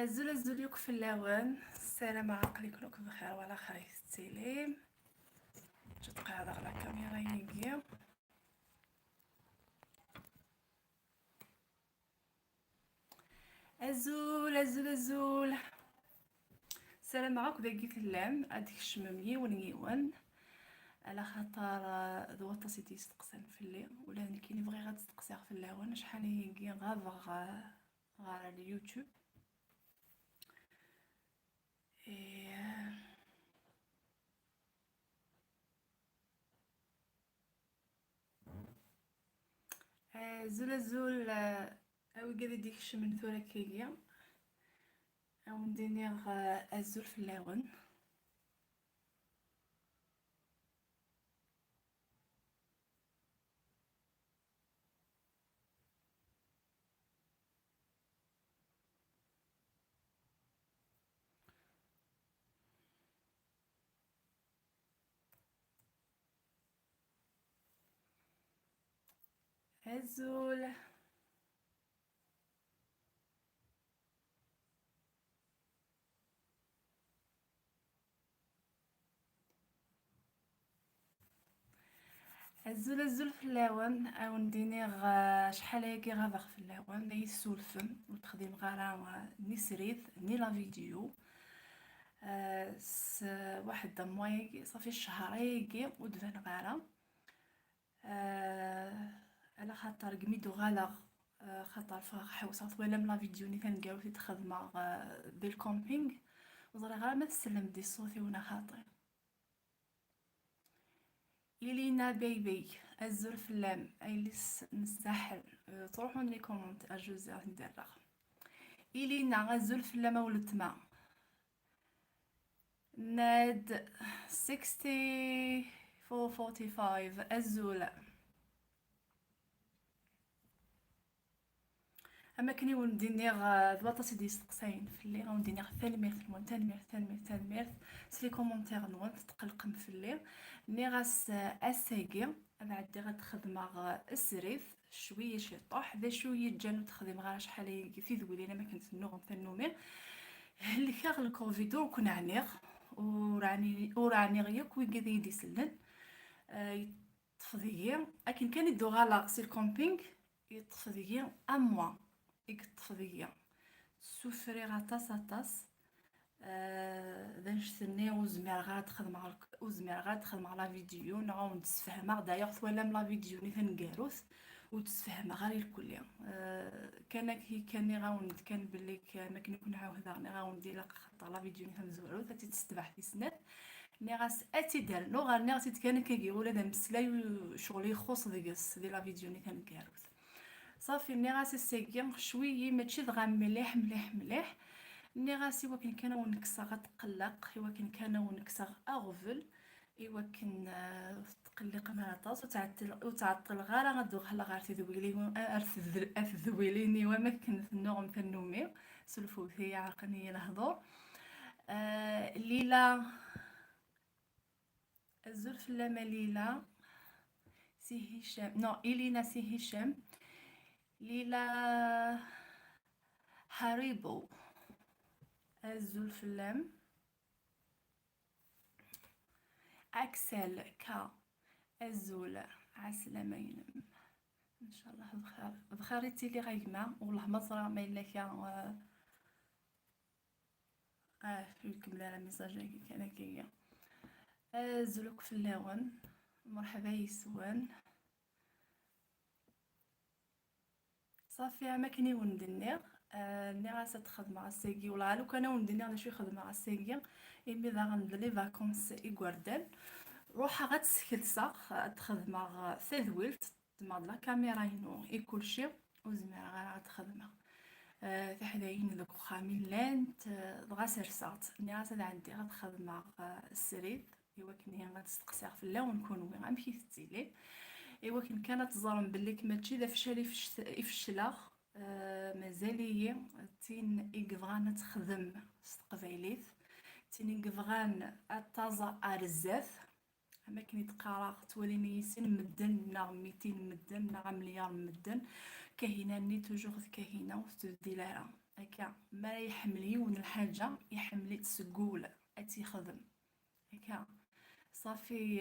زول يوك في اللون السلام عقلي كلكم بخير وعلى خير السلام. جيت قاعدة على كاميرا ينقيا الزول السلام معاك باقي اللام هاديك الشمامية ونيون على خاطر ذوات سيتي يستقسم في الليل ولا كاين يبغي غاد تستقسي في اللون شحال ينقي غير اليوتيوب زول او قاعد ديك من ثورة كيكيا او ندير الزول في اللون الزول الزول في اللون او ندير شحال هاكي غابغ في اللون لا يسولفم وتخدم غير ني سريت ني لا فيديو واحد موايقي صافي الشهر هاكي ودفن غالا على خاطر قميدو غالغ خاطر حوصات ولا من لا فيديو ني تنلقاو تخدم بالكومبينغ وزرا غير ما تسلم دي صوتي وانا خاطر إلينا بيبي الزول في اللام ايلس نستحل تروحوا لي كومونت اجوز ندرغ إلينا الزول في اللام ولد ما ناد 6445 الزول اما كني وندير ضباطه دي سقساين في الليل وندير تنمير سلي كومونتير نون تقلقم في الليل ني غاس اساقي بعد غتخدم السريف شويه شي طوح ذا شويه جانو تخدم غير شحال في ذوي انا ما كنت نوغ تنومير اللي كاغ الكوفيدو كنا عنيغ وراني غياك وي قاعد يدي سلن يطفدي لكن كان يدو غالا سي الكومبينغ يطفدي اموا يطفدي سوفري غطاس داش ثني وزمير غاد تخدم على فيديو نعاود نتفاهمها دايوغ ولا من لا فيديو ني تنقاروث وتتفاهمها غير الكل كان كي كان غاون كان بلي ما كنا عاود غاون لك خطا لا فيديو ني تنزورو تاتي تستبح في سنات ني غاس اتي دار نو غير ني غاس كان كيجي ولا دا مسلاي شغل يخص ديكس دي لا فيديو ني تنقاروث صافي ني غاس الساقيه شويه ماشي دغا مليح ني غاسي وكن كان ونكسا غتقلق كان ونكسا اغفل كن تقلق مع طاس وتعطل غير غدو خلا غير تذويلي ارث وما كنت النوم في النومي سلفو هي عرقني الهضور ليلى الزلف لما ليلى سي هشام نو إلينا سي هشام ليلى هاريبو الزلف اللام أكسل كا الزول عسلامة ينم ان شاء الله بخير تيلي غايمة والله مصرا ما الا كان فيكم لا ميساج كان كيا زلوك في اللون مرحبا يسوان صافي ما كني وندني ني غاسه تخدم مع السيغي ولا لو كان وندني انا شوي خدمه مع السيغي ايمي دا غندير لي فاكونس يغوردال روحها غتسكلسا تخدم مع ثذويلت مع لا كاميرا هنا اي كلشي وزميرا غير غتخدمها في حداين دوك خامين لانت دغا سرسات ني غاسه عندي غتخدم مع السريد كني غتستقسي في اللون ونكون وين غنمشي تزيلي كن كانت تظلم بلي كما تشي دا فشالي يفشلا مازالية تين يقفغان تخدم استقبايليت تين يقفغان التازا ارزاف اما كني تقرا توليني يسين مدن نا 200 مدن نا مليار مدن كاينه ني توجور كاينه وتدي لها هكا ما يحمل يون الحاجة يحمل تسقول اتيخدم هكا صافي.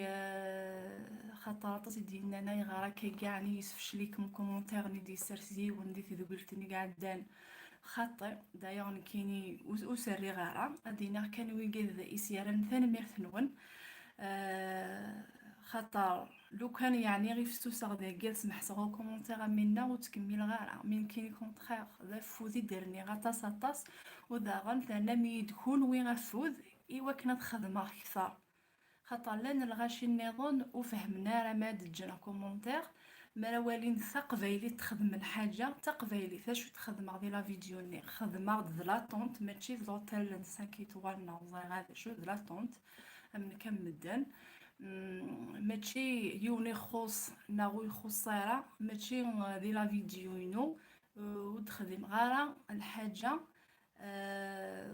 خطرات ديالنا انا غير كيعني يسفش ليكم كومونتير ني دي سيرسي وندي في ذقلتني قاعدان خاطئ دايوغ كيني وسري غارة ادينا كان ويقذ اسيارا ثاني ميرثنون. خاطر لو كان يعني غير فستوسا ديال سمح صغو كومونتير منا وتكمل غارة من كيني كونتخيغ ذا فوذي ديرني غطاس طاس وداغن ثانا مي يدخون وين غفوذ ايوا كنا تخدم اكثر. خاطر لان الغاشي النظام وفهمنا راه ما دجنا كومونتير ما والين ثقفيلي تخدم الحاجه تقفيلي فاش تخدم غادي لا فيديو ني خدمه د لا طونط ماشي في لوطيل 5 ايطوال نوزا هذا شو د لا طونط من كم مدن. ماشي يوني خوص ناغو يخص صايره ماشي دي لا فيديو ينو وتخدم غارة الحاجه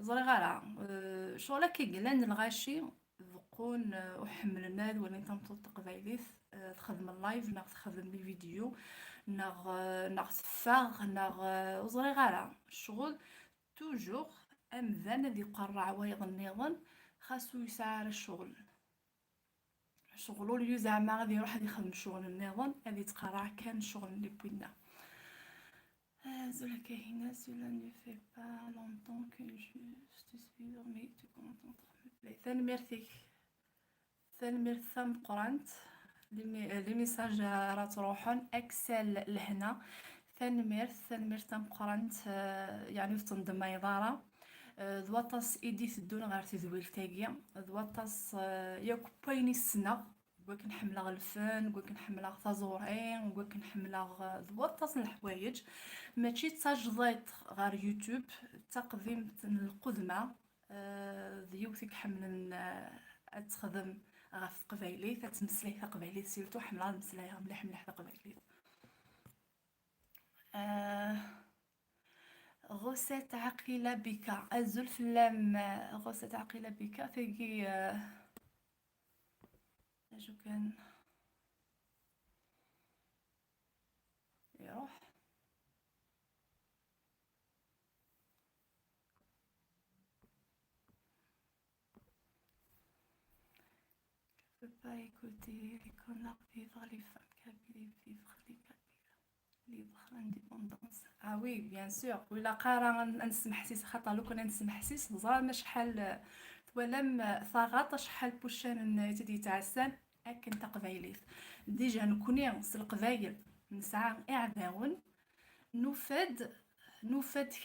زري غارة شغل كيقلان الغاشي ذقون وحملنا ولين تنطو تقبايليث تخدم اللايف ناغ تخدم لي فيديو ناغ تفاغ ناغ زري غارة الشغل توجور امذان ذي قرع وايض النظام خاصو يسعى الشغل شغلو ليو زعما غادي يروح غادي يخدم شغل النظام غادي يتقرع كان الشغل اللي بوينا. Zola Kahina, cela ne fait pas longtemps que je te suis, mais tu comprends. ثاني ميرثي ثاني ميرثام قرانت لي ميساج راه تروحون اكسل لهنا. ثاني ميرثام قرانت يعني في تنظم إدارة ذواطاس إيديت الدون غير تذويل تاقيا ذواطاس ياك بايني السنة قوك نحملها الفن قوك نحملها تازورين قوك نحملها ذواطاس الحوايج ماشي تاجضيت غير يوتيوب تقديم القدمة ذيوثك حمل تخدم غف قبايلي تتمسلي قبايلي سيرتو حملها المسلايه مليح مليح قبايلي. غوسات عقيلة بك أزل فلام غوسات عقيلة بك ثقي اجو كان يروح peut pas écouter les connards vivre les femmes kabyles vivre les kabyles libre l'indépendance. ah oui bien sûr ولا قارا نسمح حسيس خاطر لو كنا نسمح حسيس زعما شحال ولم ثغاط شحال بوشان تدي تعسان اكن تقبايليت ديجا نكوني القبايل نسعى اعداون نفاد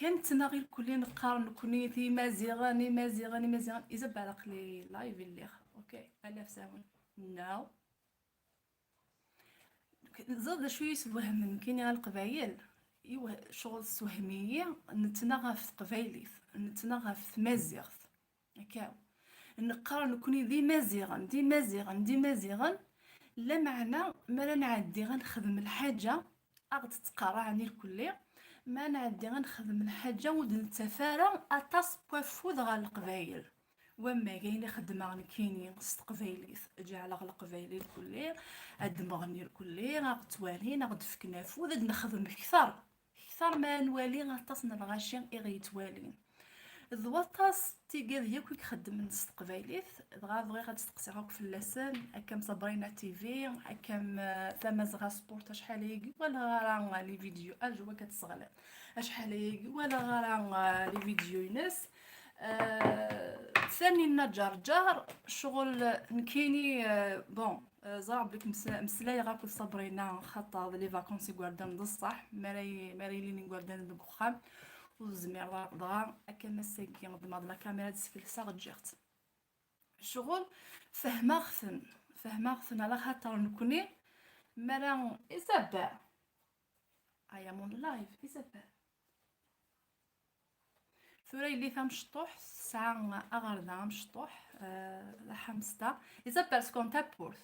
كانت نغير كلين نقارن نكوني في مازيغاني اذا بالك لي لايف اللي اوكي الاف ساون ناو زاد شويه سوهم كاين غير القبايل ايوا شغل السوهميه نتنغى في قبايلي نتنغى في مازيغ هكا نقارن نكوني دي مازيغا لا معنى ما نعدي غنخدم الحاجه اغد تقرعني الكلي ما نعدي غنخدم الحاجه ود نتفارى اطاس بوفود غا القبايل وما كاين خدمه كاينين قبايلي جعل غا القبايل الكلي ادمغني الكلي غتوالي غد فكنافو ود نخدم اكثر ما نوالي غطاس نلغاشي غيتوالين ذواطاس تيقاد ياك يخدم من قبايليت دغا بغي غتسقسيغاك في اللسان هكا صابرينا تيفي هكا تمازغا سبورت شحال يجي ولا راه لي فيديو اجوا كتصغلا شحال يجي ولا راه لي فيديو ينس ثاني النجار شغل نكيني بون زرب لك مسلاي غاك صابرينا خاطر لي فاكونسي غوردان بصح ماري لي غوردان دخام وزمير ضغا هكا مساكي نضمض لا كاميرا تسكلسا غتجيغت شغل فهماغثن على خاطر نكوني مرا إيزابيل ايا مون لايف إيزابيل ثوري اللي فهم شطوح ساعة أغردا مشطوح لحمستا إيزابيل سكون تابورث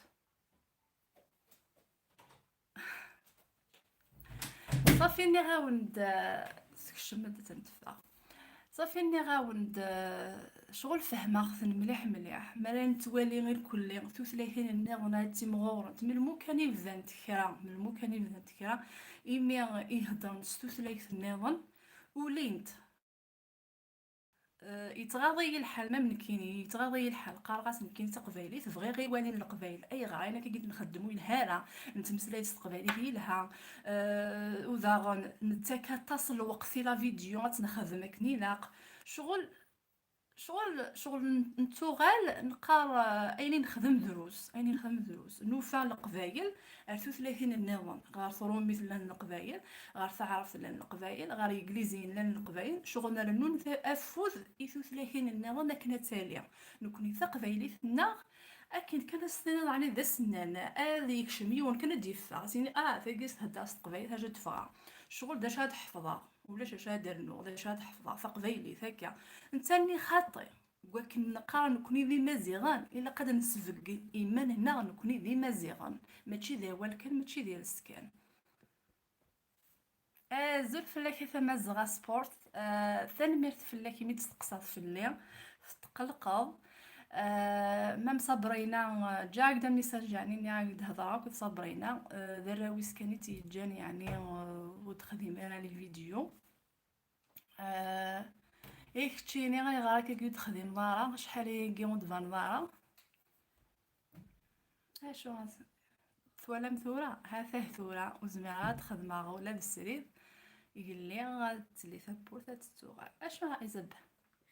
صافي ني غاوند سكشمد تنتفا صافي ني غاوند شغل فهماغثن مليح مالا نتوالي غير كلي توثلاثين النغنات تيمغورت من المكان يبدان كرا إيمي يهضر نستوثلاث النظن ولينت يتغاضي الحال ما ممكن يتغاضي الحال قارقات ممكن تقبايلي تبغي غير والي القبايل اي غا انا كي قلت نخدمو لها نتمسلاي تقبايلي لها وذا نتا كتصل الوقت لا فيديو غتنخدمك نيلاق شغل شغل نتوغال نقار ايني نخدم دروس نوفا القبايل ارثو 30 النظام غير ثرومي لان القبايل غير تعرف لان القبايل غير انجليزيين لان القبايل شغلنا لنون افوز ايثو 30 النظام كنا تاليا نكوني قبايلي ثنا اكيد كان السنان يعني ذا السنان هذيك شميون كنا ديفا سيني ثقيس هدا قبايل هاجا دفا شغل داش هاد حفظها ولا شاش درنو داش هاد حفظها فقبايلي ثاكا نتاني خاطي ولكن نقرا نكوني ذي مزيغان الا قد نسفق ايمان هنا نكوني ذي مزيغان ماشي ذا والكن ماشي ديال السكان زول فلاكي ثما زغا سبورت ثنميرت فلاكي مي تسقسات فلي تقلقض مام صبرينا جا هكدا ميساج يعني هكدا هضره كنت صبرينا دراويس كاني تيجاني يعني ودخلي انا لي فيديو إيه كتشيني غيغراك كي تخدم دارا شحال يجيو دفان دارا اشو ثولا مثورة ها فيه ثورة وزميرات خدمة ولا بالسرير يقول لي غتلي ثبوت تتوغا اشو ها إزب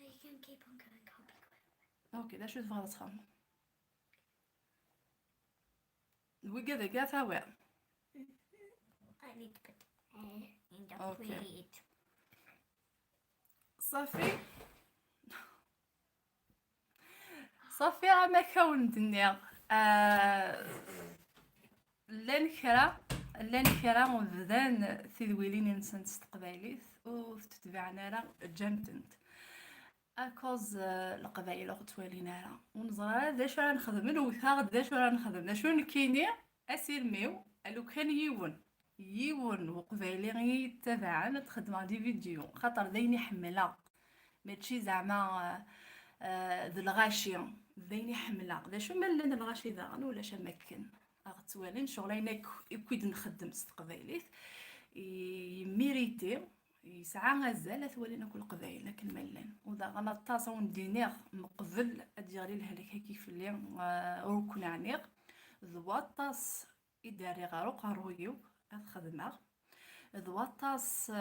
You can keep on going, I'll be quick. اوكي دا شو تبغى تخمم وكذا كاع ثاوي I need to put in the Okay. fridge. صافي صافي راه ما كون دنيا لان كرا وبدان تذويلين انسان تقبايليت وتتبعنا راه جامتنت اكوز القبائل غتوالينا راه ونزرا ذا شو راه نخدم الوثاغ ذا شو راه نخدم ذا شو نكيني اسير ميو لو كان يون وقبايلي غي يتبعنا تخدم دي فيديو خاطر دايني حملها ماشي زعما ذا الغاشي دايني حملها ذا شو مال الغاشي ذا ولا شمكن اغتوالين شغلين كويد نخدم استقبايليت يميريتي يسعى غزال ثوالينا كل قبايل لكن ملان وذا غنطاسون دينيغ مقبل اديري لهلك كيف اللي ركن عنيق ذواطاس اداري غارو قارويو خدمه ذواطاس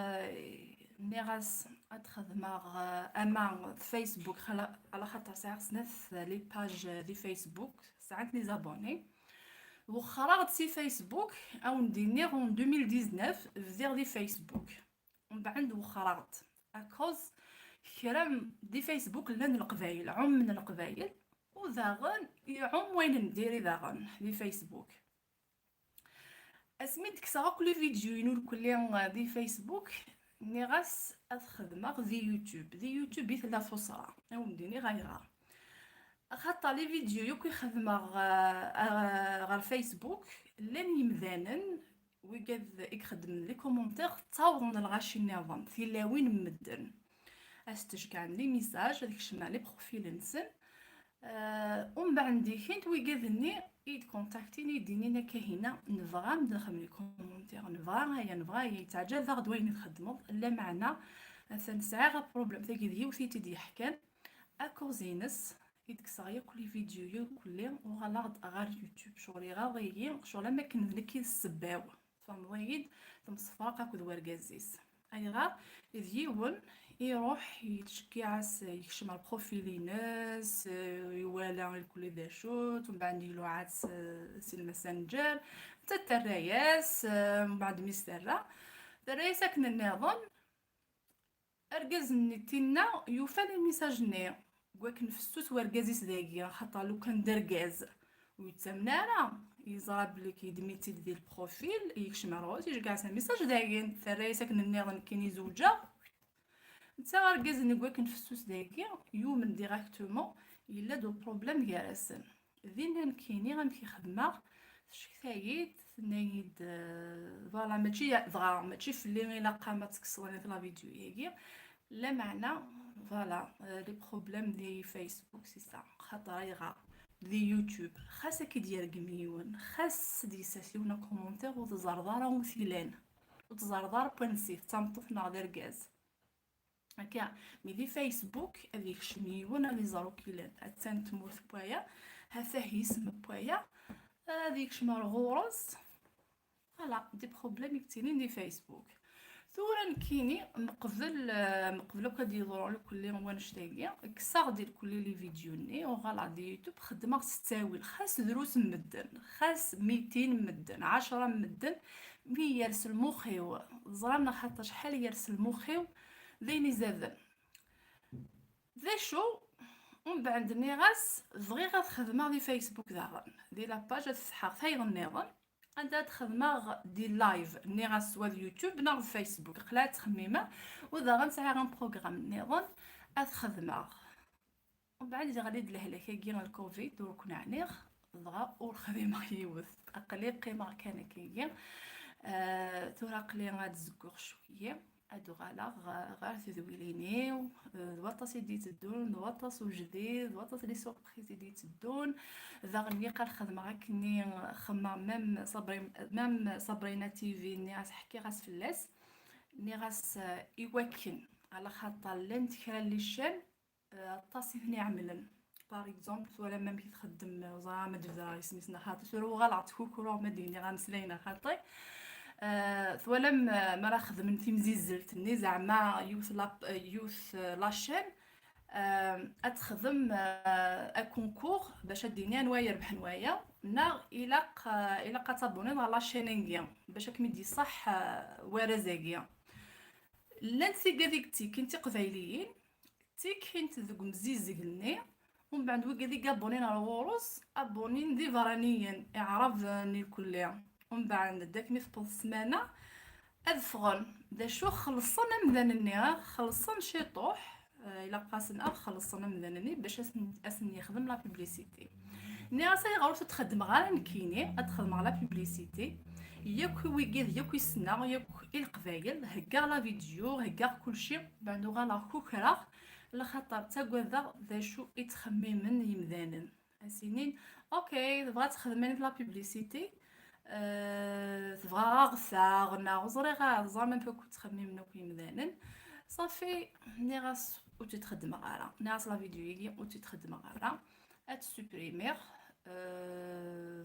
نيغاس اتخدمه اما فيسبوك على خاطر ساعه سنث لي باج دي فيسبوك ساعات لي زابوني وخرجت سي فيسبوك او نديني اون 2019 فيغ دي فيسبوك ومن بعد وخرجت اكوز كرام دي فيسبوك لان القبايل عم من القبايل وذاغن يعم وين نديري ذاغن دي فيسبوك اسميت كسا كل فيديو ينول كل دي فيسبوك ني غاس اتخدمه دي يوتيوب يثلا فصرا او نديني غيرها خاطر لي فيديو يوك يخدم غير فيسبوك لن يمذانن ويقد يخدم لي كومونتير تصاورن الغاشي نظام في لاوين مدن استشكع لي ميساج هذيك الشمال لي بروفيل نسن ومن بعد ديكنت ويقدني يتكونتاكتيني يديني كهنا نبغى ندخل لي كومونتير نبغى يتعجل ذا غدوين نخدمو لا معنى مثلا ساعه غا بروبليم تاكي ديال وثيتي دي حكان اكوزينس يدكسا كل فيديو كل وغلا غير يوتيوب شغلي غاضيين شغل ما كنلكي السباو فمضيد ثم صفاقه كود ورغازيس اي غا ديون يروح يتشكيعس يكشم البروفيل ناس يوالا الكل ذا شوت ومن بعد يلوعات سي الماسنجر حتى التراياس من بعد ميسترا التراياس كنا النظام ارجز نتينا يوفى لي ميساج ني كواك نفسوت ورغازيس داكيا خاطر لو كان درغاز ويتمنانا يزرب لك يدميتي ديال البروفيل يكشم روت يجي كاع ميساج داكين التراياس كنا النظام كاين زوجه نتا غاركاز نكواك نفسوس داكيا يومن ديراكتومون الا دو بروبليم كارسن ذين كاينين غنمشي خدمه شكايت نايد فوالا ماشي في اللي غير قامت تكسرني في لا فيديو هيك لا معنى فوالا لي بروبليم دي فيسبوك سي سا خاطر يغا دي يوتيوب خاصك كي ديال كميون خاص دي ساسيونا كومونتير وتزرزر ومثيلان وتزرزر بنسيف تنطفنا غير غاز هكا مي في فيسبوك هذيك شميون اللي زارو كيلان اتسنت موث بوايا هذا يسم بوايا هذيك شمال غورس فوالا دي بروبليم كتيرين دي فيسبوك. ثورا كيني مقبل كاد يضروا لك كل يوم وانا شتاقي كساغ ديال كل لي فيديوني وغالا دي يوتيوب خدمه ستاوي خاص دروس مدن خاص 200 مدن 10 مدن مي يرسل مخيو زرنا خاطر شحال يرسل مخيو ذيني زادن ذا شو ومن بعد نيغاس بغي غتخدمها دي فيسبوك داغن دي لاباج تسحق ثايغ النظام عندها تخدمها دي لايف نيغاس سوا يوتيوب نا فيسبوك قلات تخميمه وذا غنسعي غن بروغرام نيغون اتخدمها ومن بعد غادي دلهلك كي الكوفيد دروك نعنيغ ضغا والخدمه يوث اقلي قيمه كان كي تورا قلي غتزكور شويه ادو غالا غير تذويليني الوطاس يدي تدون الوطاس وجديد الوطاس لي سوربريز يدي تدون ذا غني قال خدمه كني خما ميم صبرينا تيفي ني غاس حكي غاس فلاس ني غاس يوكن على خاطر لنت كرا لي شان طاسيني عملن باغ اكزومبل ولا ميم كي تخدم زعما دفا سميتنا خاطر سيرو غلط كوكورو مديني غنسلينا خاطر ثولم ما راه خدمتي مزيزلتني زعما يوث لاشين اتخدم كونكور باش ديني نوايا ربح نوايا نا الى قطابوني لا لاشينينغيا باش كميدي صح ورزاقيا لانسي قاديكتي كنتي قبايليين تي كنت ذوك مزيزقني ومن بعد وكادي قابونين على الغروس ابونين دي فرانيين اعرف ني كلها ومن بعد داك مي في السمانه ادفغن دا شو خلصنا مذنني خلصنا شيطوح الا قاسنا خلصنا مذنني باش اسني يخدم لا بوبليسيتي ني راسي غروس تخدم غير نكيني ادخل مع لا بوبليسيتي ياك ويقيد ياك يسنا ياك القبايل هكا لا فيديو هكا كلشي بعدو غالا كوكرا لخاطر تاكوذا ذا شو يتخممن يمذانن اسينين اوكي تبغى تخدمين في لا بوبليسيتي تبغى غثا ناغزري غازا ميم بو تخمم نو يمذانن صافي ني غاس او تخدم غارا ناس لا فيديو يجي او تخدم غارا ات سوبريمير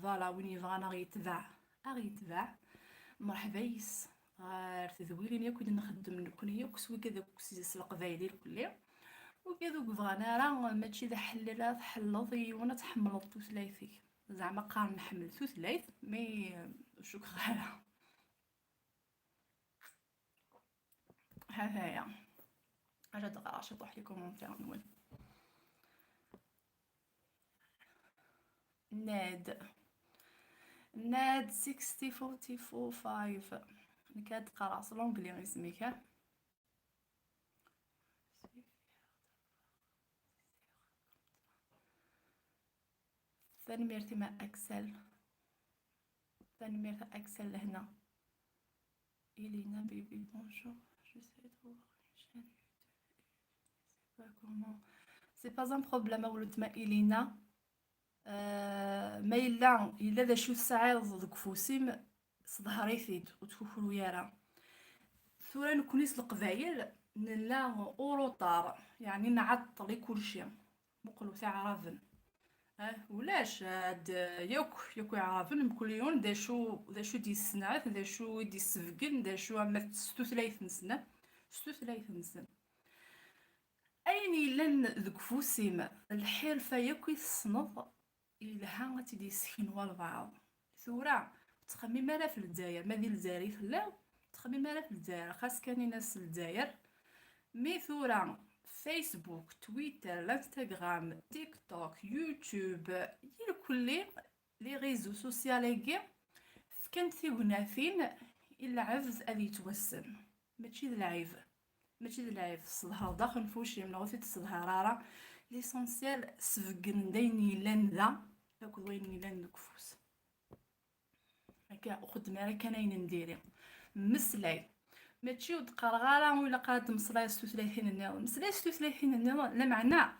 فوالا وين يبغى غيتباع غيتباع مرحبا يس غير تذويلين ياكل نخدم نكون ياك سوي كذا كسيس القبايلي الكليه وكذا بغانا راه ماشي ذا حلله تحلضي وانا تحمل الثلاثي زعما قارن نحمل ثلاث مي شكرا ها هي اجا دقا شطح لي كومونتير نول ناد 60445 نكاد قرا لونجلي اسميك ثاني ميرتي مع اكسل ثاني ميرتي اكسل لهنا إلينا بيبي بونجور j'essaie de voir une chaîne YouTube pas comment c'est pas un problème ولد ما إلينا ما إلا ذا شو ساعات ضد كفوسيم صدهري فيد وتكوكلو يارا ثورا نكونيس القبايل نلا اوروطار يعني نعطلي كلشي مقلو تاع رافن ولاش هاد ياك يعرفن بكل يوم دا شو دي السنعات دا شو دي السفقن دا شو اما ستوثلايث نسنة اين لن ذك فوسيم الحرفة ياك يصنف إلها غتدي يسكنوا البعض ثورا تخمم مالا في الجزائر ما ديال الجزائر فلا تخمم مالا في الجزائر خاص كان ناس الجزائر مي ثورا فيسبوك تويتر الانستغرام تيك توك يوتيوب كل لي ريزو سوسياليكي كانت ثيغنافين الا عفز ادي توسن ماشي العيب الصدهر داخل فوشي من غوثي الصدهر ليسونسيال سفقن ديني لان ذا ياك وين لان نكفوس هكا خدمه راه كاين نديري مسلاي ماشي ودقرغاله ولا قاد مصلاي 36 النظام مصلاي 36 النظام لا معنى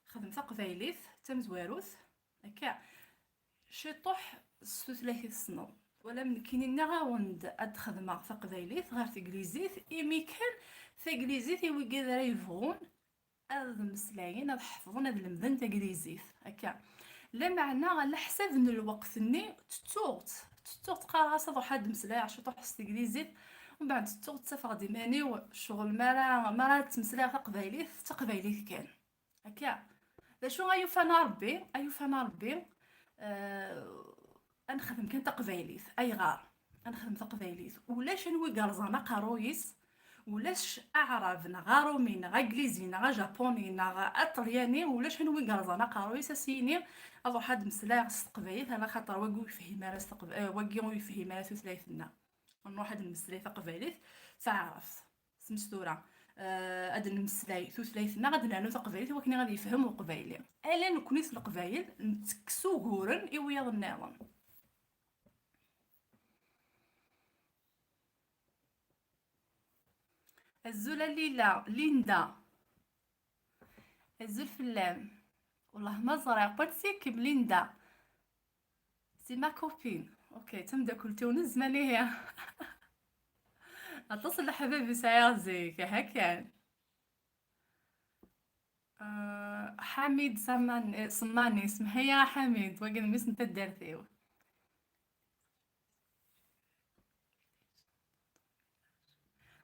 خدم قبايليت تمزواروث هكا شي طوح 36 سنه ولا من كاينين غاوند اد خدمه قبايليت غير تنجليزيت ايمي كان تاكليزيت يوي كذا راه يبغون هاد المسلايين هاد حفظون هاد المدن تاكليزيت هكا. لا معنى على حساب ان الوقت ني تتوغ تقرا صافي واحد مسلاي عشو تحس تاكليزيت ومن بعد تتوغ تسافر ديماني وشغل ما راه تمسلاي تقبايليت كان هكا. لا شو غيوفانا ربي ايوفانا ربي. نخدم كان تقبايليت اي غار نخدم تقبايليت ولاش نوي قرزانه قرويس ولاش اعراب نغا رومي نغا انجليزي نغا جابوني نغا اطلياني ولاش نوي قرزانه قرويس اسيني اروح هاد مسلا استقبايليت على خاطر واقي يفهم على واقي يفهم على ثلاثنا نروح هاد المسلا تقبايليت تعرف سمستوره. هاد المسلاي ثلاثنا غادي نعنو تقبايليت وكني غادي يفهم قبايلي الا نكونيت القبايل نتكسو غورن ايويا الناظن. الزولة ليندا الزول فلان والله ما زرع قلتي بليندا سي ما كوبين اوكي تم كل تونس مالي هي. اتصل لحبيبي ساير زيك هكا. حميد صماني اسمها يا حميد واقع ميس نتا دارتيو.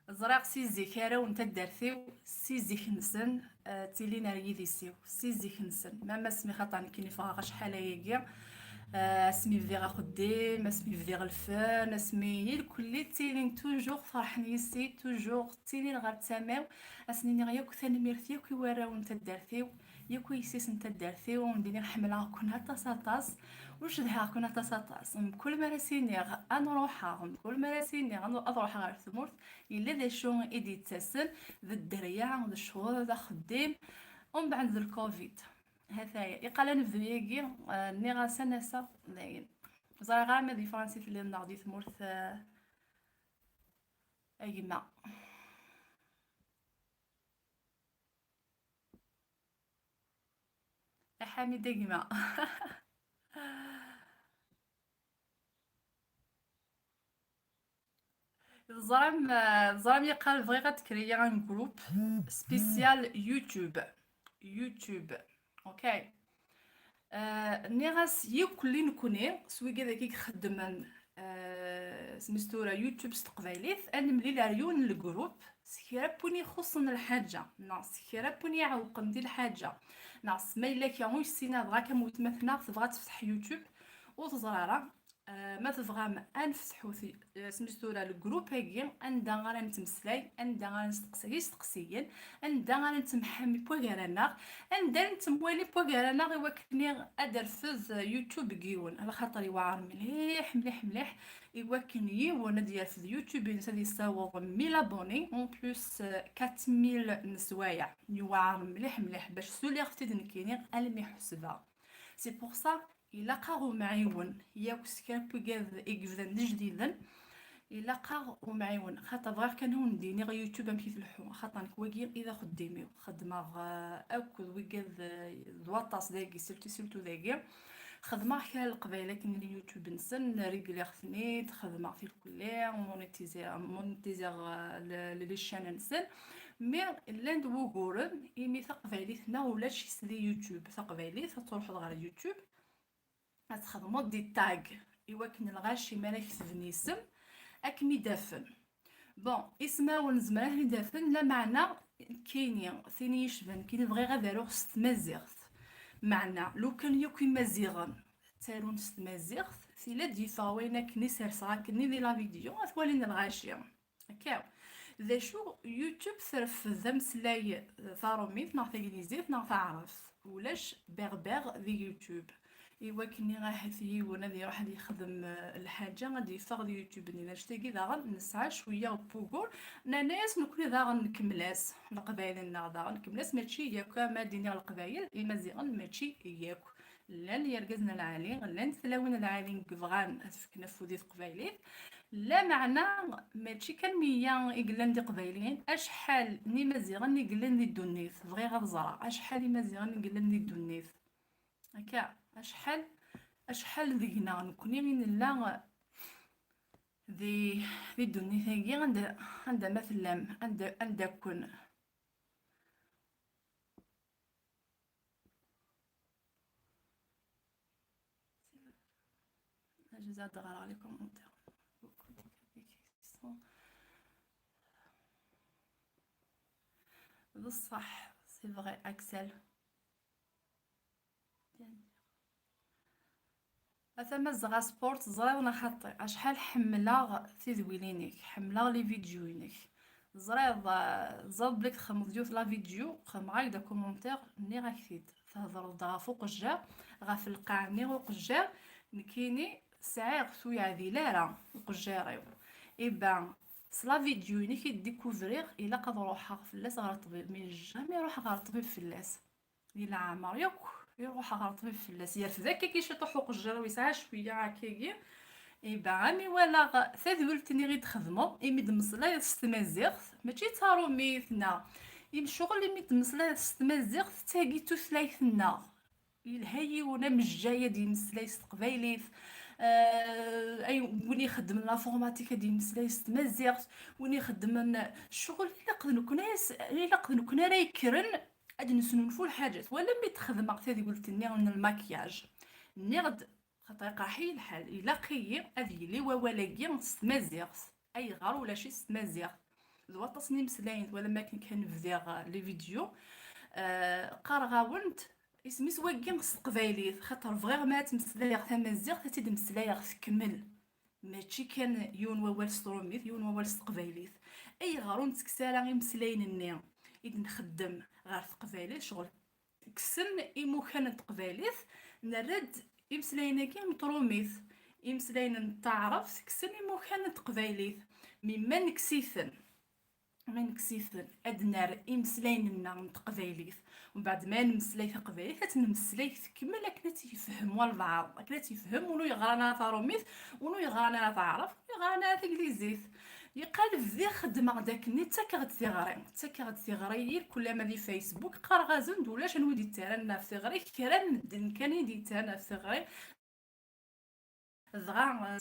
زراق سيزي كارا ونتا دارتيو سيزي خنسن تيلينا ريدي سيو سيزي خنسن ما سمي خاطر كيني فيها شحال هيا. اسمي فيغا خديم اسمي فيغا الفن اسمي الكل تيلين توجور فرحني سي توجور تيلين غير تماو اسنيني غيا كثاني ميرثيو كي وراو نتا دارتيو ياكو يسيس نتا دارتيو وندير نحملها كون طاس واش دها كون طاس كل ما راسيني نروحها كل ما راسيني نروح غير ثمورت الا ذا شو ايدي تسل ذا الدريا ذا الشغل ذا خديم ومن بعد ذا الكوفيد هذايا يقال نبدو ياكي ني غاسا ناسا داين زرا غير ما ديفرانسي في اللي ناضي ثمورت ايما. حميد ايما. زرام يقال بغي غتكريا ان جروب سبيسيال يوتيوب اوكي. ني غاس يكلي نكوني سوي كذا كي خدم سمستورة يوتيوب استقباليت انا ملي لاريون الجروب سكيرا بوني يخصن الحاجه ناس سكيرا بوني يعوقن دي الحاجه ناس ما الا كيعوش سينا بغا كمتمثنا تبغى تفتح يوتيوب وتزرارا ما تبغى نفتحو في سمستورة الجروب هاكي اندا غانا نتمسلاي اندا غانا نستقسيين اندا غانا نتمحمي بوغارانا اندا نتموالي بوغارانا غيوا كني ادرفز يوتيوب كيون على خاطر يوعر مليح مليح مليح يوكن يون ديال في اليوتيوب ينسى يصاوب 1000 ابوني اون بلس 4000 نسوايع يوعر مليح مليح باش سولي اختي دنكيني المي حسبها سي بور سا إلا قاغو معيون ياك سكابو كاذ إكفدان جديدا إلا قاغو معيون خاطر بغا كان هون نديني غا يوتيوب أمشي في الحوم خاطر كواكي إذا خديميو خدمة أكو ويكاذ دواطاس داكي سلتو داكي خدمة حكا القبيلة كن اليوتيوب نسن ريغليغ ثنيت خدمة في الكلية مونيتيزير لي شان نسن مي لاند وغورن إيمي ثقبايليتنا ولا شي سدي يوتيوب ثقبايليت تروحو غير يوتيوب تخدمو دي تاغ ايوا كن الغاشي مالا كتب اسم اكمي دافن بون اسماون زمراه ندافن لا معنى كاينين ثاني يشبن كاين بغي غاديرو خص مازيغت معنى لو كان يوكي مازيغن تالون خص مازيغت سيلا ديفا وينا كني سرسا كني دي لا فيديو غتولين الغاشي هكا ذا شو يوتيوب صرف ذا مسلاي ثاروميت نعطي انجليزيت نعطي عرف ولاش بيغ ذي يوتيوب ايوا كني غاحثي ونادي راح يخدم الحاجه غادي يفاغ يوتيوب ني نشتاقي داغ نسعى شويه بوغور ناس نكون داغ نكملاس القبايل داغ نكملاس ماشي ياك ما ديني القبايل المزيغن ماشي ياك لان يرقزنا العالي لان تلاوين العالي كفغان فكنا فودي قبايلين لا معنى ماشي كان ميا يقلن دي قبايلين اشحال ني مزيغن يقلن دي دونيث بغي غزرا اشحال مزيغن يقلن دي دونيث هكا اشحال ذينا نكوني من لا ذي الدنيا ثاني عند مثلا عند كون جزاد غير عليكم بصح سي فغي اكسل ثما زغا سبورت زريض نخطي اشحال حملا تيذويلينيك حملا لي فيديوينيك زريض زاد بليك خمض ديوث لا فيديو خم غايدا كومونتير ني غاكثيد تهضر دا فوق الجا غاف القاع ني غوق الجا نكيني سعيغ ثويا ذي لارا القجاريو إبا سلا فيديويني كي ديكوفريغ إلا قد روحها فلاس غير الطبيب مي جامي يروح غير الطبيب فلاس إلا عامر ياك يروح غير الطبيب فلاس يرفد هكا كيشطو حوق الجرا ويسعى شويه هكاكي إبا عامي ولا ثاذولتني غير تخدمو إمي دمسلاي ستمازيغت ماشي تارو ميثنا الشغل اللي ميتمسلاي ستمازيغت تاقي توثلايثنا الهايونه مجايه ديال المسلايس تقبايليت اي وين يخدم لافورماتيك ديال المسلايس تمازيغت وين يخدم الشغل الا قد نكون راه يكرن غادي نسنونفو الحاجات ولا مي تخدم هذه قلت لي من الماكياج نغد خاطر قاحي الحال الا قيي هذه لي ووالاكي تمازيغت اي غار ولا شي تمازيغت دوا تصنيم سلاين ولا ما كان فيديغ لي فيديو قارغاونت اسميس واكين قبايليت خاطر فغير ما تمسلايغ تمازيغ تتي مسلايغ تكمل ماشي كان يون ووال ستروميت يون ووال قبايليت اي غارون تكسالا غير مسلاين النيا اذا نخدم غير قبايليت شغل كسن ايمو كانت قبايليت نرد يمسلايناكي مطروميت يمسلاين تعرف كسن ايمو كانت قبايليت مما نكسيثن من كسيثن ادنار امسلاين لنا متقبايليت ومن بعد ما نمسلاي تقبايليت كتنمسلاي تكمل كنتي يفهموا البعض كنتي يفهم ونو يغرانا تاروميت ونو يغرانا تعرف يغرانا تانجليزيت يقال ذي خدمه داك ني تاكغد ثغري كل ما دي فيسبوك قرغازون دولا شنو دي تارانا في ثغري كران كان دي تانا في ثغري ضغا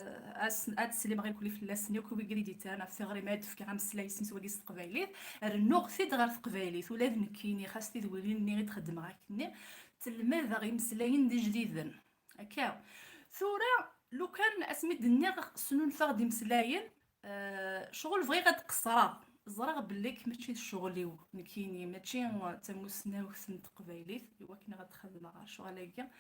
سلي بغي كولي فلاسني وكوي كريدي تاعنا في غير ما دفك عام سلايس نسوا كيس قبايليت النوغ في دغار قبايليت ولا نكيني خاصتي ذويلين غير تخدم غاكني تلماذ غير مسلاين دي جديدن هكا ثورا لو كان اسمي النيغ سنون فاغ مسلاين شغل بغي غاد قصرا زرا بليك ماشي الشغل نكيني ماشي تموسنا وسنت قبايليت ايوا كنا غتخدم على شغل هكا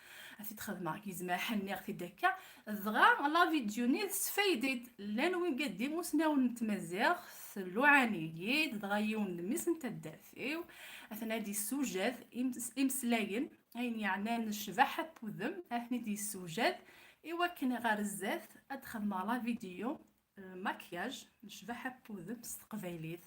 غادي تخدم كيزما حني غتي داكا دغا لا فيديو ني تفايدت لان وين قدي موسناو نتمازيغ اللوعانيين دغا يون ميس نتا دافيو اثنا دي السوجات امسلاين اين يعني نشبح بوذم اثني دي السوجات ايوا كنا غير الزاف ادخل مع لا فيديو الماكياج نشبح بوذم استقبايليت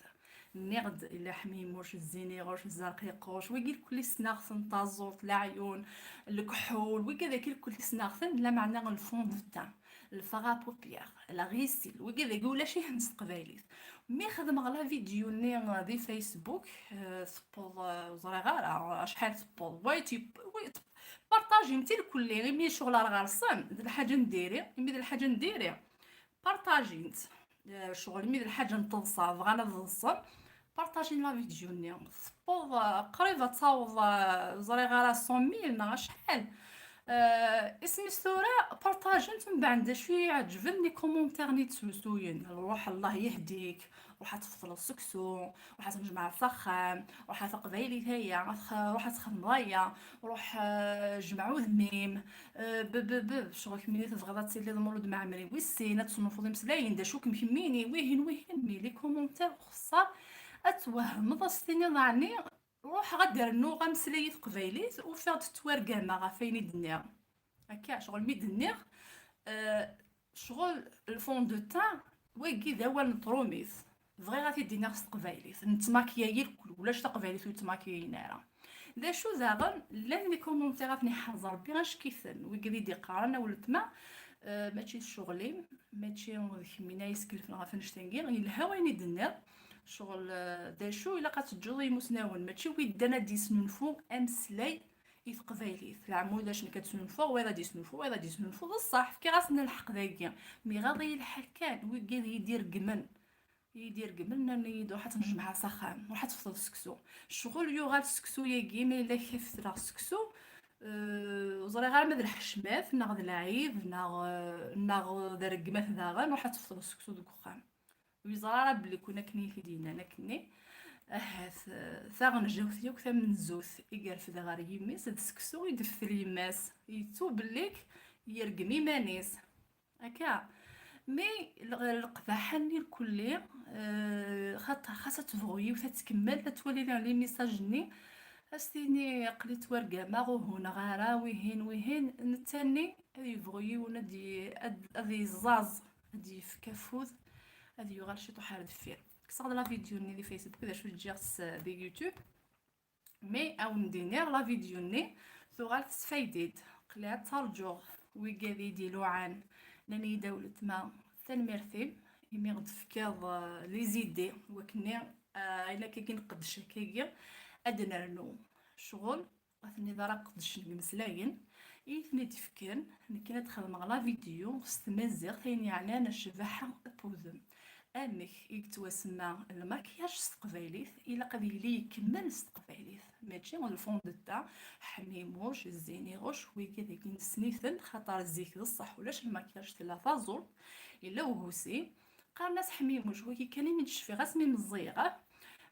نغد الى حميموش الزينيغوش الزرقيقوش ويقيل كل سناغثن طازوط العيون الكحول وكذا كل سناغثن لا معنى الفون دو تان الفغا بوبيير لا غيسيل وكذا يقول شي هنس قبايليت مي خدم على فيديو ني دي فيسبوك سبول زريغار شحال سبول ويتي بارطاجي نتي الكل غير مي شغل غارصان الحاجه نديري مي الحاجه نديري بارطاجينت شغل مي الحاجه نطلصها بغانا نصل بارطاجين لا فيديو ني سبور قريبه تصاوب زريغه 100,000 نا شحال اسمي الصوره بارطاجينت من بعد شويه عجبني كومونتير ني تسوسوين روح الله يهديك روح تفصل السكسو روح تجمع الفخام روح تقبايلي هيا روح تخدم رايا روح جمعوا ذميم شغل كميني تبغى تسيلي المولود مع مري ويسينا تصنفوا مسلاين دا شو كميني وين مي لي كومونتير خصا اتوهم ضستيني ضعني روح غدير نو غمسليت قبايليت وفاض توارقامه غفيني دنيا هكا شغل مي دنيا شغل الفون دو تان ويكي داوا نطروميث فغي غادي دينا خص قبايليت نتماكياي الكل ولاش تقبايليت وتماكياي نارا دا شو زاغن لان لي كومونتير غادي نحضر ربي غاش كيفن ويقري دي قارنا ولتما ماشي شغلي ماشي كمينا يسكلفنا غافنشتنكي الهوايني دنيا شغل دا شو الا قاتجوضي مسناون ماشي ويدانا دي سننفو امسلاي يتقبايليت العمود اش كتسنفو وغادي يسنفو وغادي يسنفو بصح كي غاس نلحق داكيا مي غادي يلحق كان ويقال يدير قمن يدير قبل نيدو حتى نجمعها سخان وراح تفصل السكسو الشغل يو غال السكسو يا كيما الا كيف ترى السكسو وزري غير مد الحشمات ناخذ العيب ناخذ درقمات داغا وراح تفصل السكسو دوك خام ويزرا بلي كنا كني في دينا انا كني احاث ثاغن جوث يوك ثمن الزوث يقال في دغار يميس هاد السكسو يدفل يماس يتو بليك يرقمي مانيس هكا مي القباحه الكلي خاطر خاصها تبغي وتتكمل تتولي لي ميساجني استيني قليت ورقه ما غو هنا غارا وهين نتاني يبغي وندي ادي زاز ادي في كفوز ادي يغال شي طحال دفير كصاد لا فيديو ني دي فيسبوك دا شو جيرس دي يوتيوب مي او ندير لا فيديو ني ثغال تفايديد قلات ترجوغ ويقادي يديلو عن لاني دولت ما تنمرثي يمي غد فكاض لي زيدي وكني الا كي نقدش هكايا ادنرنو شغل اثني دارا قدش نمسلاين يثني تفكان كي ندخل مع لا فيديو استمزغ ثاني يعني انا شبحه بوزم انك يتوسمى الماكياج استقباليث الا قد لي يكمل استقباليث ماشي من الفون دو تاع حميموش الزينيغوش وكذا كي نسنيثن خاطر الزيك بصح ولاش الماكياج تلا فازور الا وهوسي قال ناس حميموش وكي كان يمشي غاسمي مزيغه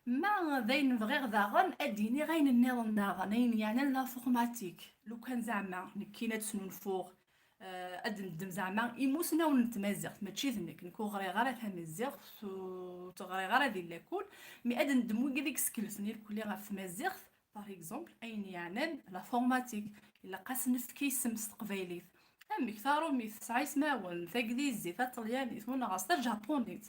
ما ذاين فغير داغن اديني غين النظام داغن يعني لا فورماتيك لو كان زعما كينات سنون فوق ندم زعما يموسنا ونتمازغ ماشي ذنك نكون غري غير تمازغ وتغري غير هذه لاكول مي ندم ديك سكيلز نير كلي غا في مازغ باغ اكزومبل اين يعني لا فورماتيك الا قاس نفكي سم استقباليت امي كثارو مي تسعي سماون تاكديزي طلياني ثمون غاستر جابونيت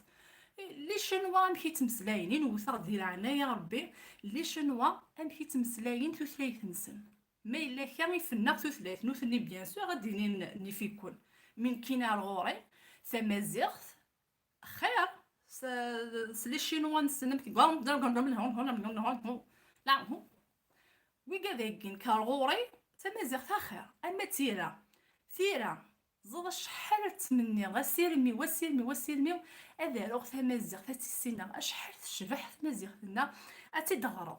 لي شنوا مكي تمسلاينين وثار ديال عناية ربي لي شنوا مكي تمسلاين ثلاث نسن ما الا كان يفنغ ثلاث نوثني بيان سور غادي نفيكون من كينا الغوري ثمازيغ خير لي شينوا نسن مكي قام لا هو ويقاداكين كالغوري ثمازيغ خير اما ثيرا زاد شحال تمني غسيرمي وسيرمي هذا لوغ تمازيغ تسينا شحال تشبح تمازيغ لنا اتدغرو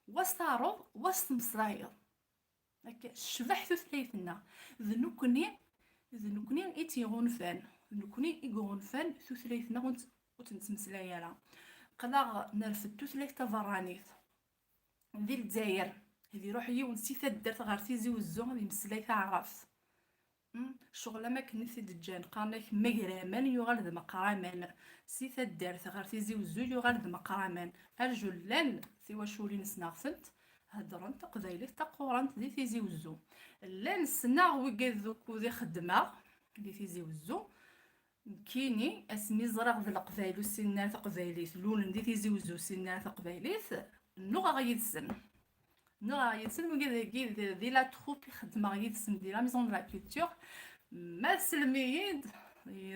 وصارو وسط مصراير هكا شبح ثلاثنا ذنوكني ايتي غونفان ذنوكني يغونفان ثلاثنا وتنتمسلايا قلا نرفد ثلاث تفرانيت ذي الجزائر هذه روحي ونسيت درت غير تيزي وزو غادي مسلاي تعرف شغل ما كنتي دجان قانك مغرامان يغال ذا مقرامان سيثا دارت غير تيزي وزو يغال ذا مقرامان الرجل لان سوا شولي نسناغسنت هضرن تقبايلي تقورن دي تيزي وزو لان سناغ وكذوك وذي خدمه دي تيزي وزو كيني اسمي زرق ذا القبايل وسنا تقبايلي لون دي تيزي وزو سنا تقبايلي نوغا غيدسن نوغا غيدسن وكذا دي لا تروب خدمه غيدسن دي لا ميزون دو لا كولتور ما سلميد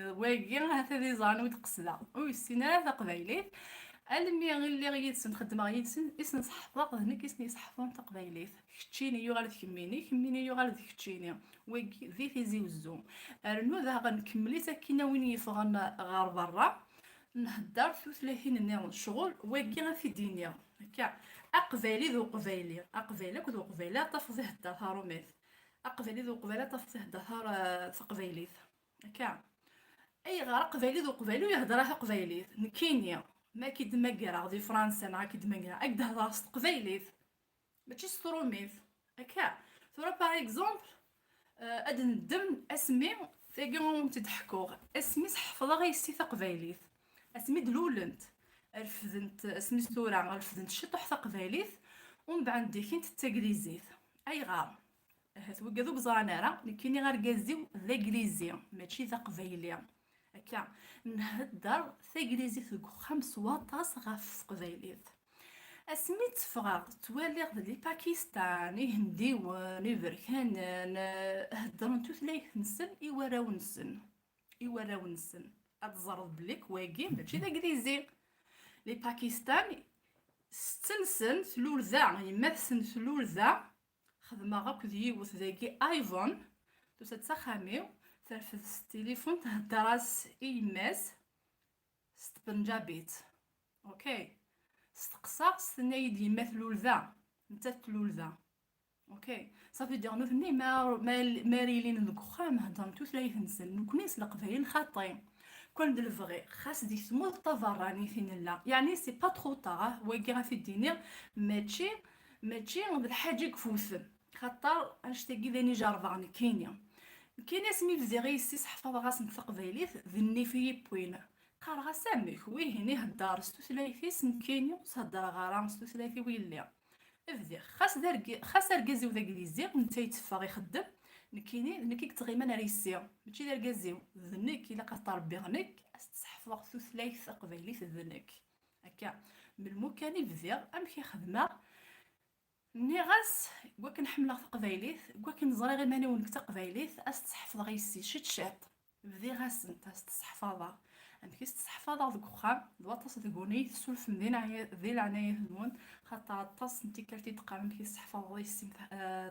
واقي هذا دي زانو تقصدا ويسينا تقبايلي المي اللي غيدسن خدمه غيدسن اسم صحفاق هناك اسمي صحفون تقبايلي كتشيني يو غالد كميني يو غالد كتشيني واقي ذي تيزي وزوم رنو ذا غنكملي ساكينه وين يفغن غار برا نهدر ثلاثين نيرون الشغل واقي في الدنيا هكا اقبالي ذو قبايلي اقبالك ذو قبايله طف فيه الدهر ميث اقبالي ذو قبايله طف فيه الدهر تقبايلي هكا اي غير قبايلي ذو قبايلو يهضر قبايلي كينيا ما كيدمقرا دي فرنسا مع كيدمقرا اكد هضر تقبايلي ماشي ستروميث هكا ثورا باغ اكزومبل اد ندم اسمي ثاقيهم تضحكوا اسمي حفظه غيسي تقبايلي اسمي دلولنت رفدنت اسمي ستورا رفدنت شطح تقبايليث ومن بعد ديكين تاكليزيت اي غار هات وكذوك زرانارا لكيني غير كازيو ذا كليزي ماشي ذا قبايلي هكا نهدر ثاكليزي ذوك 5 واطاس غاف قبايليت اسمي تفغاق توالي لي باكستاني هنديون يبركان هدرون ثلاث نسن يوراو نسن اتزرد بليك واقي ماشي ذا كليزي لي باكستان ستنسن ثلول ذا يمثل ثلول ذا خدمة غاك ديوث ذاكي ايفون توسا تسخاميو ترفد التليفون تهدراس ايماس ستبنجابيت. اوكي ستقصا ستناي ديما تلولذا نتا تلولذا. اوكي صافي دير نوثني ما ريلين دوك خام هضرن توثلايث نسن نكونيس القبايل خاطين كون دلفغي خاص دي سموت تفراني فين لا يعني سي با ترو طار واكي غافي دينير ماشي بالحاجه كفوثن خاطر انشتاكي ذاني جارفاني كاين سميت زيغي سيس حفظ غاس نتقبايليت ذني في بوين قال غا سامك وي هني هدار ستوثلايثيس نكينيو صدر غارام ستوثلايثي ويلي افدي خاص ركازيو ذاك ليزي نتا يتفاغ يخدم نكي كتغيمان ريسيو ماشي دار ركازيو ذنك الا قطع ربي غنك استحفظ ثلاث قبايليت ذنك هكا من المكان يبدي ام كيخدمه ني غاس كوا كنحملها في قبايليت كوا كنزري غير ماني ونك تقبايليت استحفظ غيسي شات بدي غاس انت استحفظها ام كيستحفظها ديك وخام دواطاس ديكوني تسولف من ذي العنايه نون خاطر طاس انت كرتي تقام كيستحفظ غيسي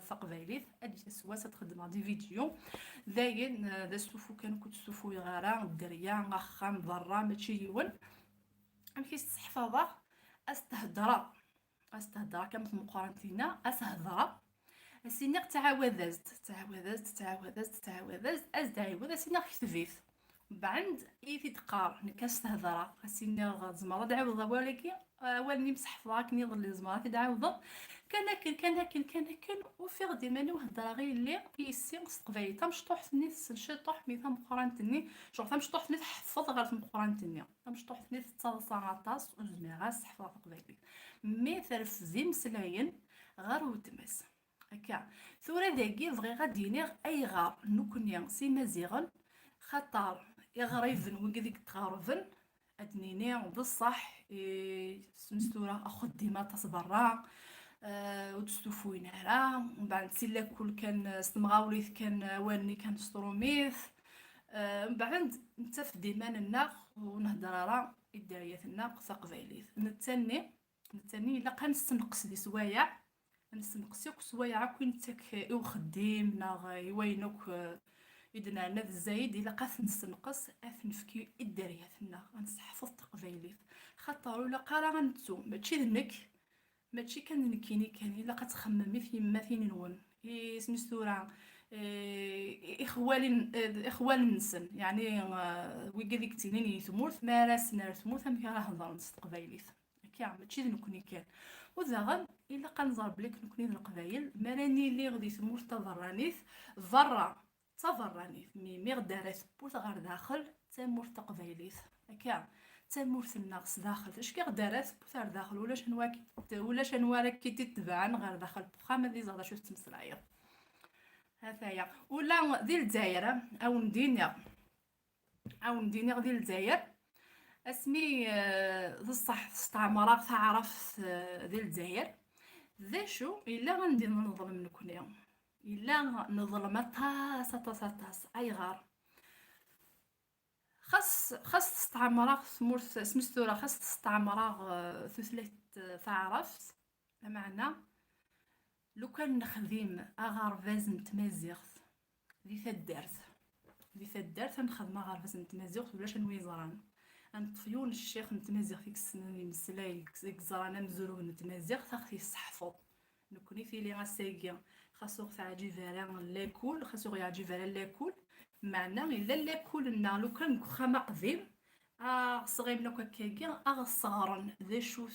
ثقبايليت اجي سوا تخدم دي فيديو داين ذا سوفو كان كنت سوفو غارا الدريا غخام برا ماشي يون ام كيستحفظها استهدرا كما في مقارنتنا اسهضرا السينيق تعاوذت از دعيوذ السينيق كتفيت بعد ايثي تقار نكاس تهضرا السينيق زمرا دعوذ ولكن اول مسح فراك نيض اللي زمرا تدعوذ كان وفي غدي ماني وهضرا غير اللي يسين قبايل تمشطوح ثني سنشطوح مي ثم مقارنتني شغل تمشطوح ثني تحفظ غير في مقارنتني تمشطوح ثني تصاصا غطاس وزميغاس تحفظ قبايلي مي ثرف زي مسلاين غير وتمس هكا ثورة ذاكي بغي غادي ينيغ اي غار نكوني سي مزيغن خطر يغريفن وكذيك تغرفن ادنيني بصح سمستورة اخد ديما تصبرا وتستوفوين على ومن بعد سيلا كل كان استمغاوليث كان واني كان ستروميث من بعد نتف ديما الناق ونهضر راه الداريات الناق ثقبايليث نتاني الا كنستنقص دي سوايع نستنقصيك سوايع كون تاك او خديم نا يوينوك إذن أنا الزايد إلا قاس نستنقص أثنفكي الداريات الناق غنستحفظ تقبايليث خاطر ولا قارا غنتو ماشي ذنك ماشي كان نكيني كان الا كتخممي في يما فين نون سميتو راه اخوال النسن يعني ويكا ديك تينين يثمورث ما راسنا ثمورث ام راه هضر نستقبايليث هكا ماشي نكوني كان وزاغن الا كنزار بليك نكوني القبايل ما راني اللي غادي ثمورث تضرانيث تفرانيث مي غدارات بوث غير داخل تمورث تقبايليث هكا تمورث الناقص داخل اش كيغدارات بوثار داخل ولا شنوارك كي تتبعن غير داخل بخام هذه زاده شوف تمسلاير هذايا ولا ديال الجزائر او ندينا ديال الجزائر اسمي بصح استعمرات تعرف ديال الجزائر ذا شو الا غندير نظلم نكوني الا نظلم طاس اي غار خاص تستعمرا سمورث سمستورا خاص تستعمرا ثلاث تعرف بمعنى لو كان نخدم اغار فازن تمازيغت دي ثدارت نخدم غار فازن تمازيغت ولاش نويزران نطفيون الشيخ نتمازيغ فيك السنين مسلاي زرانا مزروب نتمازيغ تاختي الصحفو نكوني في لي غاساكي خاصو تعجي فالا لاكول خاصو يعجي فالا لاكول معنى الا لاكول لنا لو كان خما قديم صغير منك كاكي صغارن ذا شو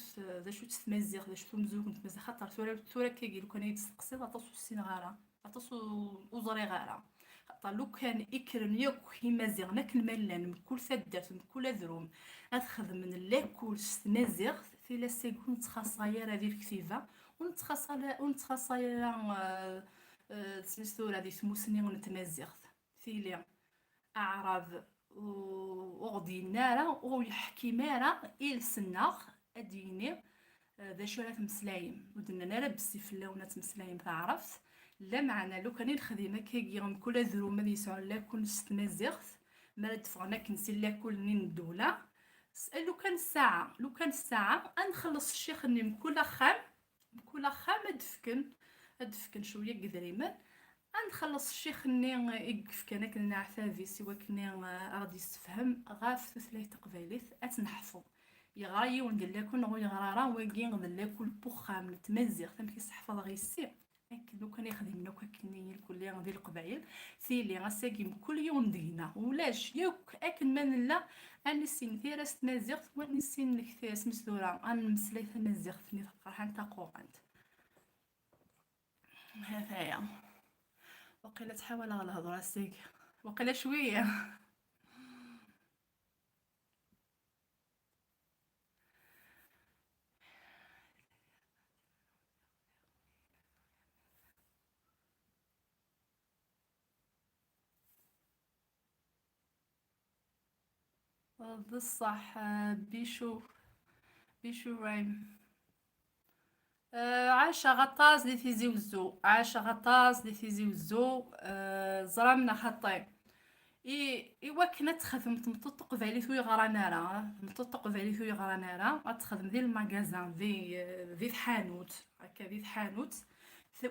تمازيغ ذا شو مزوق نتمازيغ خاطر ثورا كاكي لو كان يتسقسي عطاسو السين غارة عطاسو وزري غارة خاطر لو كان يكرم ياك يمازيغ ناك الملان من كل ثدات من كل ذروم ادخل من لاكول تمازيغ في لا سيكون تخاصايا هذه الكتيبه ونتخاصايا سميتو هذه سموسني ونتمازيغ في لي اعراب وغدي نارا ويحكي مارا السناغ اديني ذا شو راه تمسلايم ودنا نارا بالسيفله ونا تمسلايم تعرفت لا معنى لو كان الخدمه كيغيرم كل ذرو ما يسع لا كل ستمازيغت ما دفعنا كنسير لا كل نين الدوله لو كان الساعه نخلص الشيخ نيم كل خام دفكن ادفكن شويه قدريمان غنخلص الشيخ ني يقف كان كنا عفافي سوا كنا غادي يستفهم غاف ثلاث تقبايليت اتنحفظ يغرا وندير لكم نغو يغرا راه واقي نغدر لكم بوخام نتمزغ تم كيستحفظ غير السي اكن لو كان يخدم لو كني الكليه غادي القبايل سيلي غاساكي كل يوم دينا ولاش ياك اكن من لا اني سين ثيرست مزيغ واني سين كثير مسدوره ان مسليت مزيغ فني فرحان تاقو انت هذايا وقيلا تحاول على الهضره سيك وقيلا شويه بصح بيشو رايم عاشا غطاس لي تيزي وزو عاشا غطاس لي تيزي وزو زرامنا خطي إوا كنا تخدم تمطط فاليثو يغرانا راه تمطط فاليثو يغرانا راه تخدم ذي الماغازان ذي حانوت هكا ذي حانوت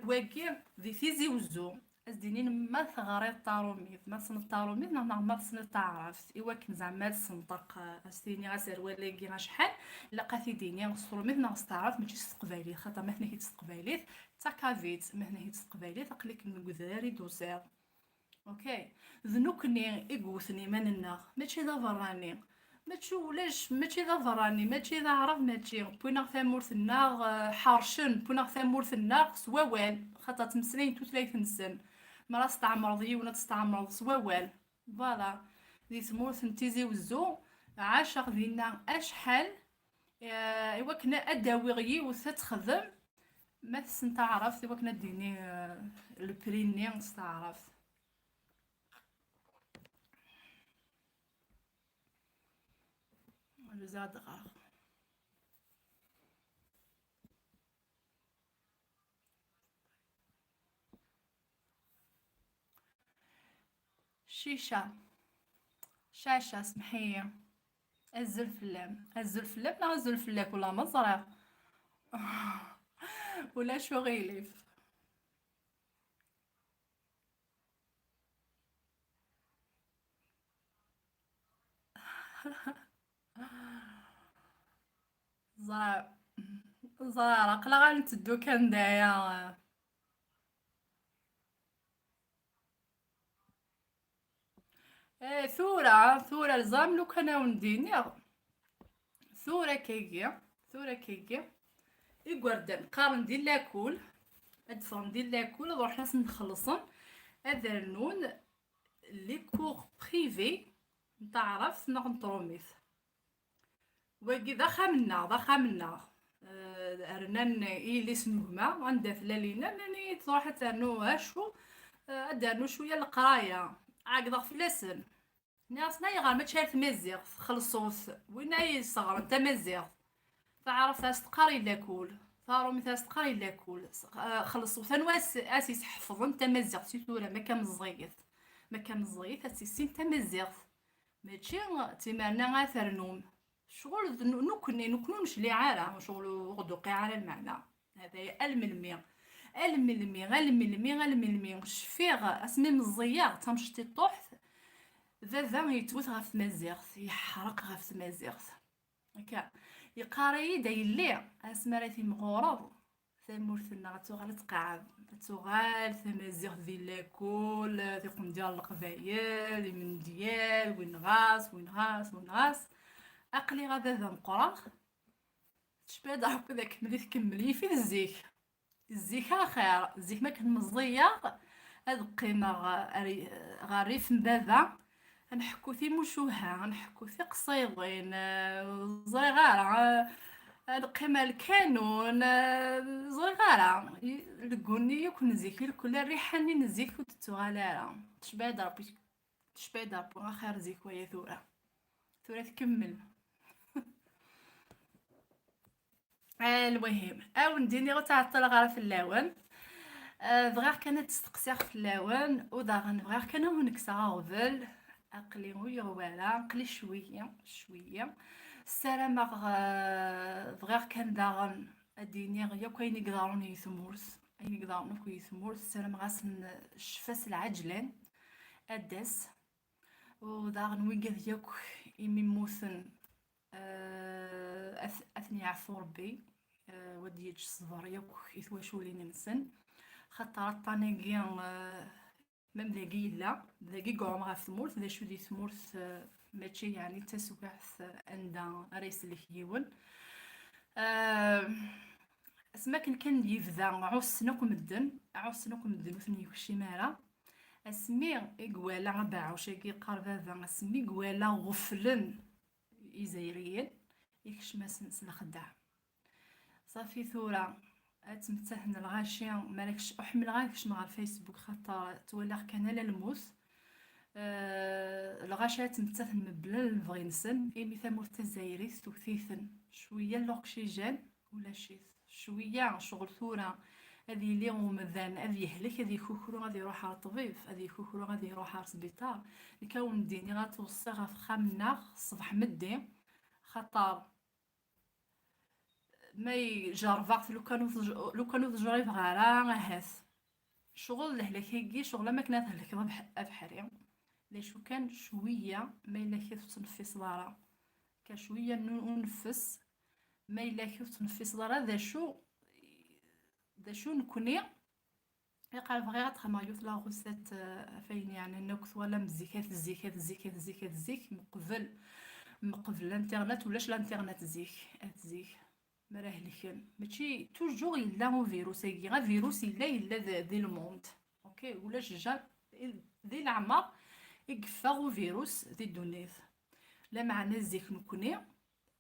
واقي ذي تيزي وزو ازدينين ما ثغري الطاروميت ما سن الطاروميت ما سن تعرف إوا كن زعما تسنطق استيني غاسر ولاكي غا شحال لقاتي ديني غسطروميت ناغ تعرف ماشي تستقباليت خاطر مثلا كي تستقباليت تاكافيت مثلا كي تستقباليت اقليك نقدري دوسير اوكي ذنوكني ايغوثني مننا ماشي ذا فراني ماشي ولاش ماشي ذا فراني ماشي ذا عرف ماشي بوينا ثامورثنا حارشن بوينا ثامورثنا سواوال خاطر تمسلين توتلايت نسن مرا تستعمر ذي ولا تستعمر سواوال فوالا ذي ثمورث نتيزي وزو عاشق ذينا اشحال ايوا كنا اداوي غي وتتخدم ما تسن تعرف ايوا كنا ديني البريني نستعرف زاد غار شيشة شاشة سمحية الزلفلام الزلفلام لا الزلفلاك ولا مزرعة ولا شو غيليف زرع زرع قلا غنتدو كان دايا ثورة الزام لو كان ونديني ثورة كيكي يقردن قارن ديال لاكول ادفرن ديال لاكول نروح ناس نخلصن اذرنون لي كور بريفي نتعرف نغنطروميث واقي ذا خامنا رنان إلي سنوهما غندافع لينا ناني تروح ترنو هاشو ادرنو شويه القرايه عاقده فلاسن ناس نايغار ما تشارت مزيغ خلصوث وين يصغر انت مزيغ فعرف تقاري لاكول صاروا مثلا تقاري لاكول خلصوا ثنواس اسيس حفظ انت مزيغ سيتورا ما كان مزغيث اسيسين انت مزيغ ماشي تيمارنا غاثرنوم شغل نكونش لي عارة شغل غدو قاعة المعنى هذا الملمي شفيغ اسمي مزياغ تمشتي طوحت ذا يتوت غاف مزيغ يحرق غاف مزيغ هكا يقاري دايلي اسمراتي مغورض ثمورثنا تغال تقعد تغال ثمازيغ ذي لاكول ثيقوم ديال القبايل من ديال وين غاس اقلي غادا ذا مقراغ تشباد هكا ذاك ملي تكملي في الزيك خير الزيك ما كان مزيغ هاد قيمة غريف مبابا نحكو في مشوها نحكو في قصيدين صغيرة القيمة الكانون صغيرة لقوني يكون نزيكي كل الريحاني نزيك وتتغالارا تشباد ربي خير زيك ويا ثورة تكمل المهم او نديني غتعطل غير في اللون بغير كانت تستقسيغ في اللون وداغن بغير كان هونك غوذل اقلي ويغوالا نقلي شويه السلامة بغير كان داغن اديني غيا كاين يقدرون يثمورس يقدر نكو يثمور السلام غاسن الشفاس العجلان أداس وداغن ويقذ ياك إمي موثن أثني عفو ربي ودي يج الصبر ياك يثواشولي ننسن خاطر طانيكي ميم ذاكي لا ذاكي قوم غا في ثمورت ذا شو دي ثمورت ماشي يعني تسوقعت عند ريس الكيون اسما كان يفدا عوسنكم الدن وثني يكشي مالا اسمي إقوالا باعوشاكي قربابا اسمي إقوالا غفلن إزايريين يكش ماسنس الخداع صافي ثورة اتمتحن الغاشي مالكش احمل غاكش مع الفيسبوك خاطر تولى كان لا الموس الغاشي تمتحن مبلا الفغينسن ايمي ثمورت الجزائري ستوثيثن شويه الاكسجين ولا شي شويه شغل ثورة هذه لي ومذان هذه يهلك هذه كوكرو غادي يروح على الطبيب هذه كوكرو غادي يروح على السبيطار الكون ديني غاتوصي في خامنا الصباح مدي خاطر ما يجربغ لو كانوا تجرب غارا هاث شغل لهلكيكي شغل ما كانت هلك بحري ليش كان شويه ما الا كيف تنفس دارا كان شويه ننفس ما الا كيف تنفس دارا ذا شو نكوني يقال غير تخمر يوث لا غوسات فين يعني نكث ولا مزيكات الزيك مقبل الانترنت ولاش الانترنت زيك مراه لكن ماشي توجور الا هو فيروس غير فيروس الا ذي الموند اوكي ولاش جا ذي العمر يقفاغو فيروس ذي الدنيا لا معنى الزيك نكوني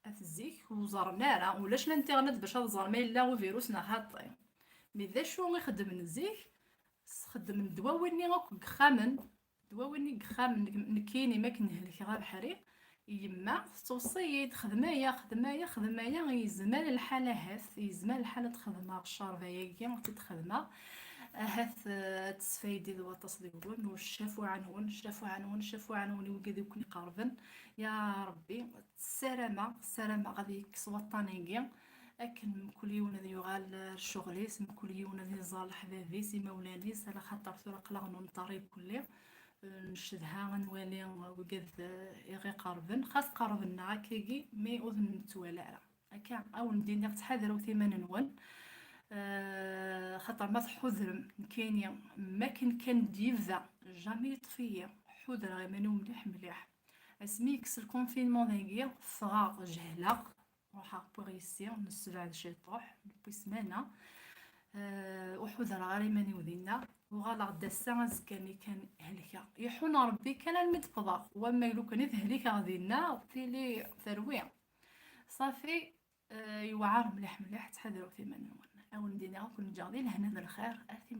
الزيك وزرنا راه ولاش الانترنت باش تزر ما الا هو فيروس نهاطي مي ذا شو يخدم الزيك خدم الدواء ويني غاك خامن دواء ويني خامن نكيني ما كنهلك غا بحري يما توصيد خدمايا يزمال الحالة هاث يزمال الحالة تخدمها الشارفة ياكي تتخدمها هاث تسفايدي ذو تصديقون وشافوا عنهن وكذا يكون قاربن يا ربي السلامة غادي يكسوا الطانيكي لكن كل يوم ذي يغال الشغليس كل يوم ذي زال حبابيس مولانيس على خاطر ثورة قلغنو نطريب كلي نشدها غنولي وقد يغي قربن خاص قربنا هكاكي مي اذن نتوالا هكا او ندير تحذروا ثمن نون خاطر ما تحذر كاين ما كان ديفزا جامي يطفيه حذر غير مانو مليح اسمي كس الكونفينمون ذاكي صغار جهله روحا بوغيسي نسلع شي طوح بسمانه وحذر غير ماني وذينا وغالا غدا الساعة زكاني كان هلكا يحون ربي كان المدفضة وما يلو كان يهلكا غادينا تيلي ثروية صافي يوعر مليح تحذروا في من او ندينا كون جاضي لهنا الخير اثي